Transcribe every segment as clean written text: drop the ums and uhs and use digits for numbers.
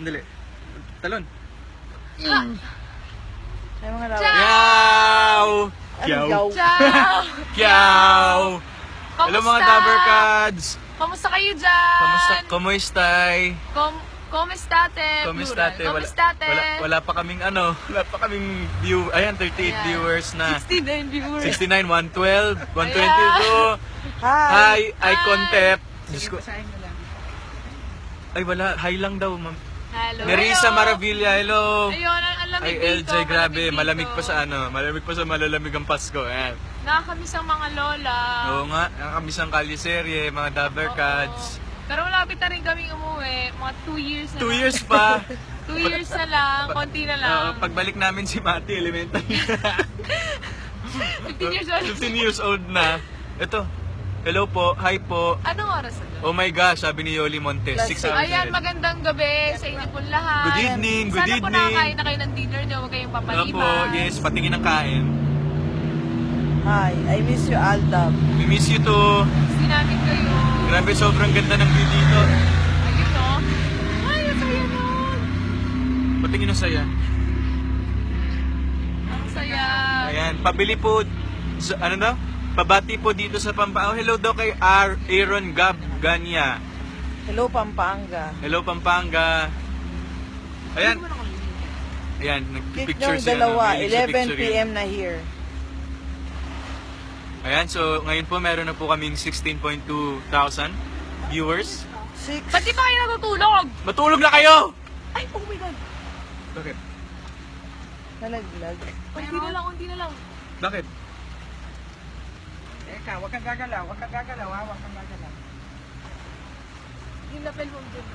Dali. Talon. Ay, mga lawa. Yaw! Ano yaw? Ciao! Yaw! Hello mga Dabarkads! Kamusta kayo dyan? Kamusta? Kumuistay? Kumuestate? Kumuistate? Kumuestate? Wala pa kaming wala pa kaming view. Ayan, 38 Ayan. viewers na. 69 viewers. 69, 112, 122. Hi, eye contact. Diyos ko. Ay, wala. Hi lang daw, ma'am. Hello. Nerissa Maravilla, hello. Ayun, ang lamig Ay, dito. LJ, grabe. malamig Malamig pa sa malamig pa sa malalamig ang Pasko. Ayan. Nakakamiss ang mga lola. Oo nga, nakakamiss ang Kaliserye, mga Dabarkads. Pero malapit na rin kaming umuwi. Mga 2 years na 2 lang. years pa. 2 years na lang. Konti na lang. Pagbalik namin si Mati, elementary. 15 years old. 15 years old na. Ito, hello po, hi po. Anong oras na? Oh my gosh, sabi ni Yoli Montes, 6 hours Ayan, ahead. magandang gabi sa inyo po lahat. Good evening, good Sana po evening. nakakain na kayo ng dinner nyo. Huwag kayong Hello papaliban. po, yes, patingin ng kain. Hi, I miss you, Aldab. We miss you too. Gusto namin kayo. Grabe, sobrang ganda ng view dito. Ayun no. Ay, ang saya nun. Patingin ng saya. Ang saya. Ayan, pabili po, pabati po dito sa Pampanga. Hello daw kay Aaron Gab Ganya. Hello, Pampanga. Hello Pampanga. Ayan. Ayan, Kick nagpipicture niyong siya. dalawa, Mahilig sa 11 picture yun. p.m. na here. Ayan, so ngayon po meron na po kaming 16.2 thousand viewers. 6. Ba't di pa kayo natutulog? Matulog na kayo! Ay, oh my God. Bakit? Nalaglag. Unti na lang. Bakit? Teka, huwag kang gagalaw, huwag kang gagalaw, ha? Huwag kang gagalaw. Yung lapel mo dyan.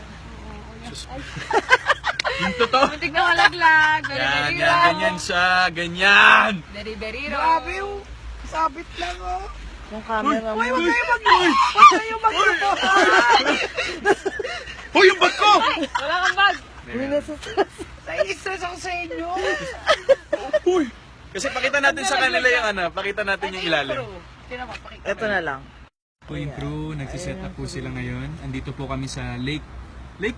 Yung totoo. Muntik na malaglag. Yan, yan, ganyan siya, ganyan! Very, very Grabe, oh. Sabit lang, oh. Yung camera mo. Huwag kayo magluto. Hoy, yung bag ko! Wala kang bag. Uy, nasa Nai-stress ako sa inyo. Uy! Kasi pakita natin sa kanila yung pakita natin yung ilalim. Tinan mo, pakita. Ito na lang. Po yung crew, nagsiset up po sila ngayon. Andito po kami sa Lake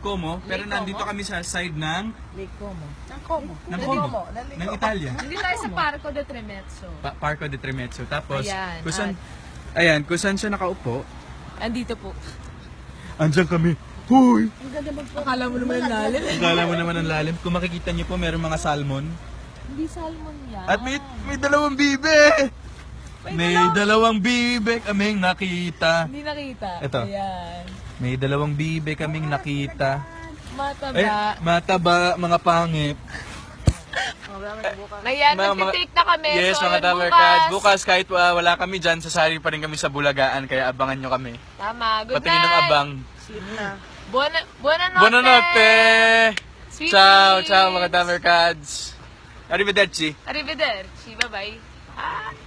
Como, pero nandito kami sa side ng Lake Como. Ang Como. ng Como, ng Italia. Hindi tayo sa Parco de Tremezzo. Parco de Tremezzo. Tapos, Ayan, kung saan siya nakaupo, Andito po. andyan kami. Huy! Akala mo naman ang lalim. Akala mo naman ang lalim. Kung makikita niyo po, merong mga salmon. Hindi salmon yan. At may dalawang bibe! May dalawang bibe kaming nakita. Hindi nakita. Ito. Ayan. May dalawang bibe kaming nakita. Mataba. Mataba, mga pangit. Ayan, Mga- magti-take na kami. Yes, so, mga Dabarkads. Bukas kahit wala kami dyan, sasali pa rin kami sa Bulagaan, kaya abangan nyo kami. Tama. Good Patingin ng night. abang. Sleep na. Buonanotte. Buonanotte! Sweet Ciao, dreams. ciao mga Dabarkads. Arrivederci. Arrivederci. Bye-bye.